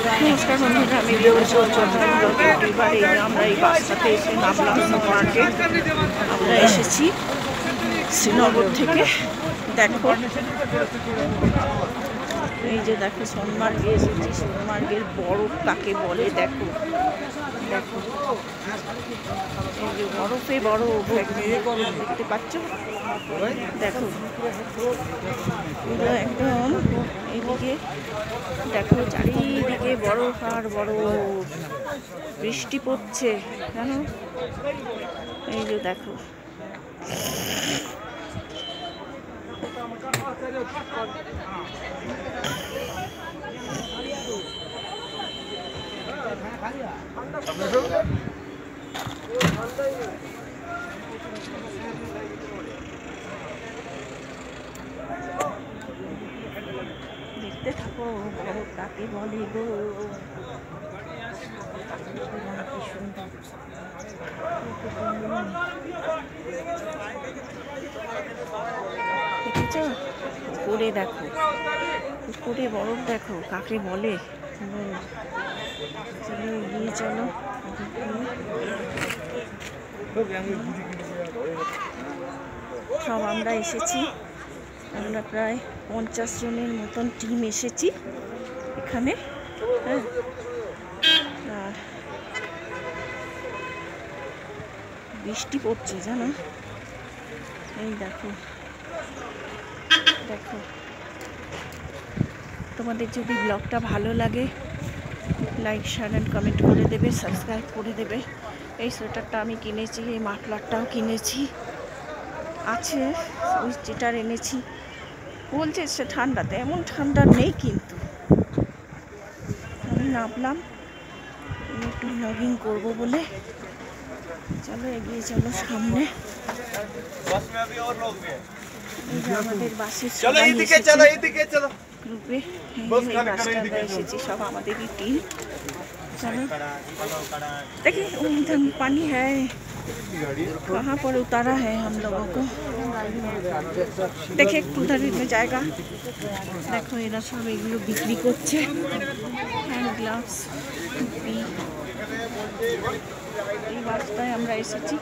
নমস্কার বন্ধুরা, আমি এবার আমরা এই বাসটাতে এসে নামলাম সোনমার্গে। আমরা এসেছি শ্রীনগর থেকে। দেখো এই যে দেখো সোনমার্গে এসেছি। সোনমার্গের বরফ কাকে বলে দেখো, দেখো এই যে বরফে বরফ দেখতে পাচ্ছ। দেখো পুরো একদম এইদিকে দেখো চারিদিকে বরফ আর বরফ, বৃষ্টি পড়ছে জানো। এই যে দেখো দেখতে থাকো বরফ কাকে বলে গো। কি সুন্দর দেখেছ? উপরে দেখো, উপরে বরফ দেখো কাকে বলে। চলো এগিয়ে চলো। সব আমরা এসেছি, আমরা প্রায় 50 জনের মতন টিম এসেছি এখানে। হ্যাঁ, আর বৃষ্টি পড়ছে জানো। এই দেখো দেখো, তোমাদের যদি ব্লগটা ভালো লাগে লাইক শেয়ার অ্যান্ড কমেন্ট করে দেবে, সাবস্ক্রাইব করে দেবে। এই সোয়েটারটা আমি কিনেছি, এই মাফলারটাও কিনেছি, আছে ওই যেটার এনেছি। বলছে সে ঠান্ডাতে, এমন ঠান্ডা নেই কিন্তু। আমি নামলাম একটু ব্লগিং করবো বলে। চলো এগিয়ে চলো সামনে। এই যে আমাদের বাসের সবাই গ্রুপে বাসটা এসেছি, সব আমাদেরই টিম। चलो देखिए उधर पानी है, कहाँ पर उतारा है हम लोगों को। देखिए उधर में जाएगा। देखो এরা সব এগুলো বিক্রি করছে, হ্যান্ড গ্লাভস, টুপি। এই বাসটায় আমরা এসেছি,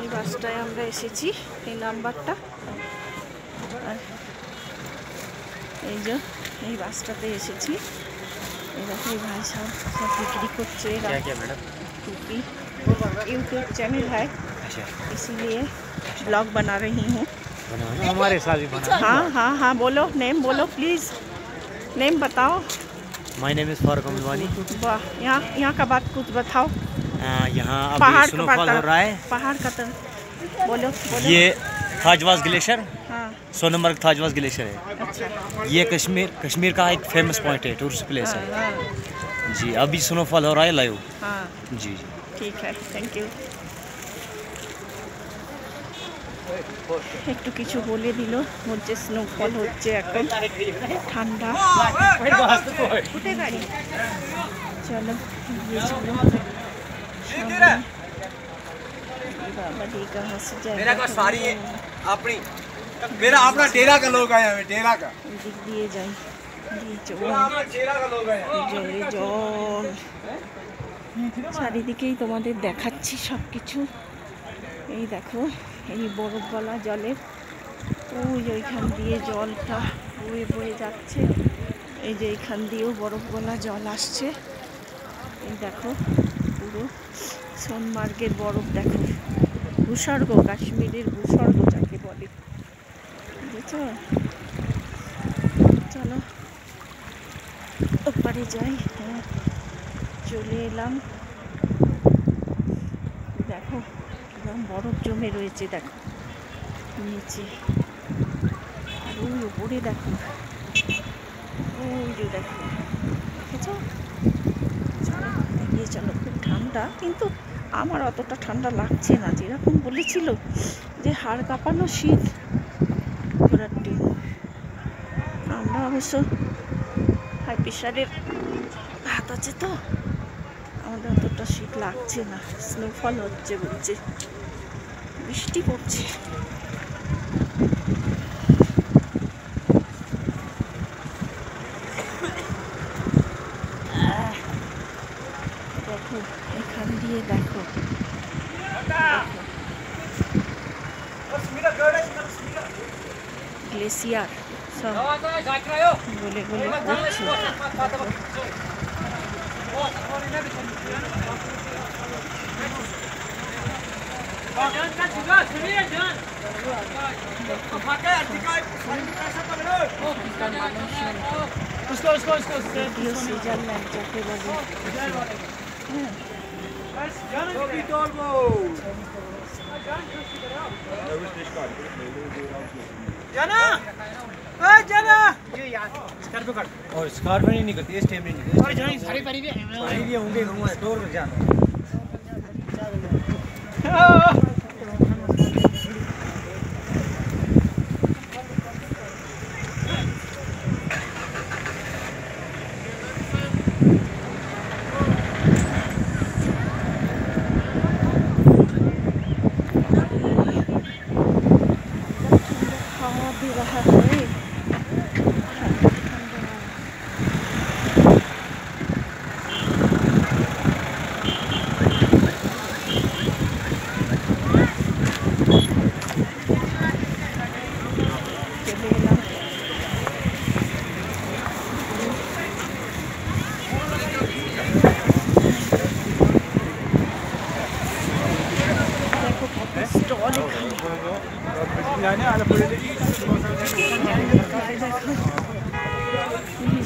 এই বাসটায় আমরা এসেছি, এই নাম্বারটা। আর এই যে এই বাসটাতে এসেছি। भाई साहब सब बिक्री करते टोपी। यूट्यूब चैनल है, इसीलिए ब्लॉग बना रही हूँ। हमारे साथ भी बना। हाँ हाँ हाँ बोलो, नेम बोलो प्लीज़, नेम बताओ। My name is Farooq Amjwani. वाह, यहाँ का बात कुछ बताओ। यहाँ पहाड़ स्नोफॉल हो रहा है। पहाड़ का तो बोलो, बोलो। ये थाजवास ग्लेशियर, हाँ, सोनमर्ग थाजवास ग्लेशियर है। अच्छा। ये कश्मीर का एक फेमस पॉइंट है, टूरिस्ट प्लेस है। हाँ, जी अभी स्नोफॉल हो रहा है लाइव। हाँ जी ठीक है, थैंक यू। একটু কিছু বলে দিল, বলছে স্নোফল হচ্ছে এখন, ঠান্ডা। উঠে গাড়ি চলো গিয়ে চলো সামনে। बाबा जी कहाँ से जाएगा? मेरा का सारी अपनी मेरा अपना डेरा का लोग आए हैं, डेरा का दिख दिए जाए दिए चलो। अपना डेरा का लोग आए हैं। জলে জল চারিদিকেই তোমাদের দেখাচ্ছি সব কিছু। এই দেখো এই বরফওয়ালা জলের ওই ওইখান দিয়ে জলটা বয়ে বয়ে যাচ্ছে। এই যে এইখান দিয়েও বরফওয়ালা জল আসছে। এই দেখো পুরো সোনমার্গের বরফ দেখো, ভূস্বর্গ, কাশ্মীরের ভূস্বর্গ যাকে বলে, বুঝেছো? চলো ওপারে যাই। হ্যাঁ চলে এলাম। দেখো একদম বরফ জমে রয়েছে, দেখো নিচে, আর ওই উপরে দেখো, ওই যে দেখো, দেখেছো? চলো এগিয়ে চলো। খুব ঠান্ডা, কিন্তু আমার অতটা ঠান্ডা লাগছে না। যেরকম বলেছিল যে হাড় কাঁপানো শীত, ঘোরার দিন। আমরা অবশ্য হাই প্রেশারের হাত আছে তো, আমাদের অতটা শীত লাগছে না। স্নোফল হচ্ছে বলছে, বৃষ্টি পড়ছে। দেখো এখান দিয়ে দেখো গ্লেসিয়ার সব গলে গলে পড়ছে। দ্বিতীয় সুইজারল্যান্ড যাকে বলে। और स्कार्फ नहीं करती इस टाइम नहीं सारी पारी भी होंगे घूमने टूर में जाना खावा भी रहा है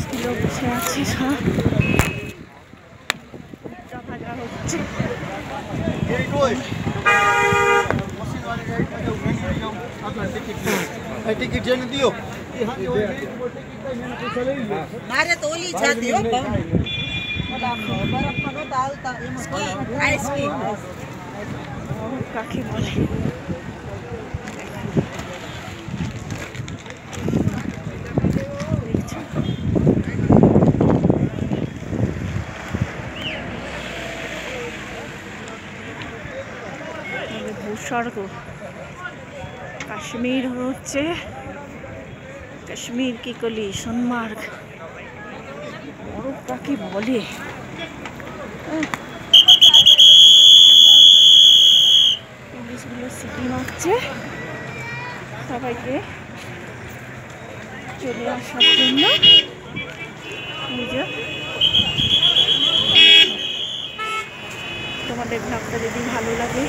किलो बसे আছে সব ভাজা হচ্ছে। टिकट जन दियो मारे तोली जाती हो बर्फ में डालता आइसक्रीम কাকে বলে ভূস্বর্গ কাশ্মীর হচ্ছে কাশ্মীর কি কলি সোনমার্গ বরফ কাকে বলে পুলিশগুলো সিটি মারছে সবাইকে চলে আসার জন্য। তোমাদের ব্লগটা যদি ভালো লাগে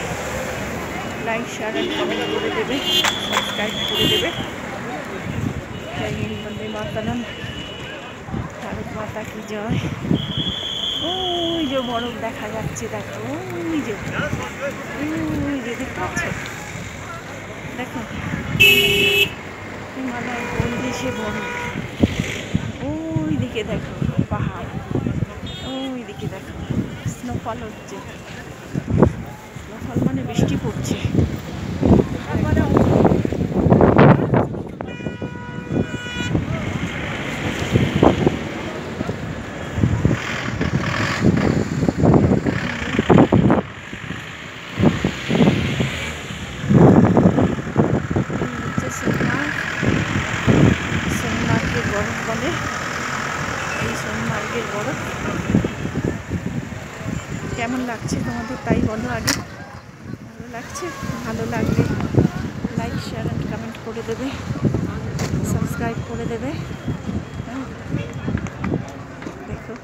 লাইক শেয়ার এন্ড কমেন্ট করে দেবে, সাবস্ক্রাইব করে দেবে। জয় হিন্দ, বন্দে মাতরম, ভারত মাতা কি জয়। ওই যে বরফ দেখা যাচ্ছে দেখো, ওই যে দেখতে পাচ্ছ দেখো হিমালয় কোন দেশে বরফ। ওই দিকে দেখো পাহাড়, ওই দিকে দেখো স্নোফল হচ্ছে। স্নোফল মানে বৃষ্টি পড়ছে। সোনমার্গের বরফ বলে, এই সোনমার্গের বরফ। কেমন লাগছে তোমাদের তাই বলো আগে। ভালো লাগছে? ভালো লাগলে লাইক শেয়ার অ্যান্ড কমেন্ট করে দেবে, সাবস্ক্রাইব করে দেবে। দেখো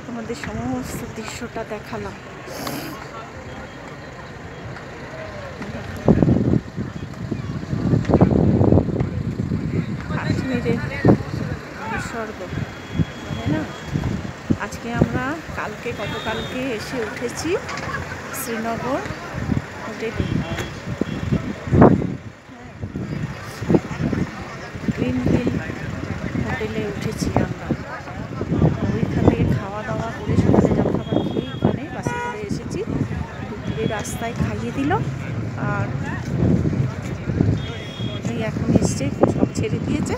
তোমাদের সমস্ত দৃশ্যটা দেখালাম। কাশ্মীরের ভূস্বর্গ মানে না। আজকে আমরা গতকালকে এসে উঠেছি শ্রীনগর হোটেলে। গ্রিন হিল হোটেলে উঠেছি আমরা। ওইখান থেকে খাওয়া দাওয়া করে সকালে জলখাবার খেয়ে এখানে বাসে করে এসেছি। দুপুরে রাস্তায় খাইয়ে দিল আর এই এখন এসছে, সব ছেড়ে দিয়েছে।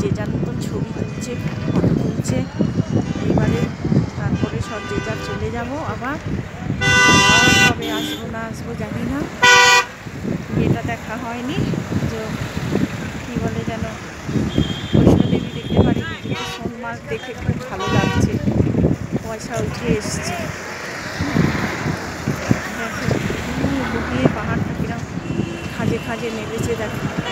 যে যার মতন ছবি তুলছে, ফটো তুলছে। এবারে তারপরে সব যে যার চলে যাব। আবার কবে আসবো না আসবো জানি না। এটা দেখা হয়নি যে কী বলে যেন বৈষ্ণোদেবী দেখতে পারি, কিন্তু সোনমার্গ দেখে খুব ভালো লাগছে। কুয়াশা উঠে এসছে। দেখো লুকিয়ে পাহাড়টা কিরম খাজে খাজে নেমেছে দেখো।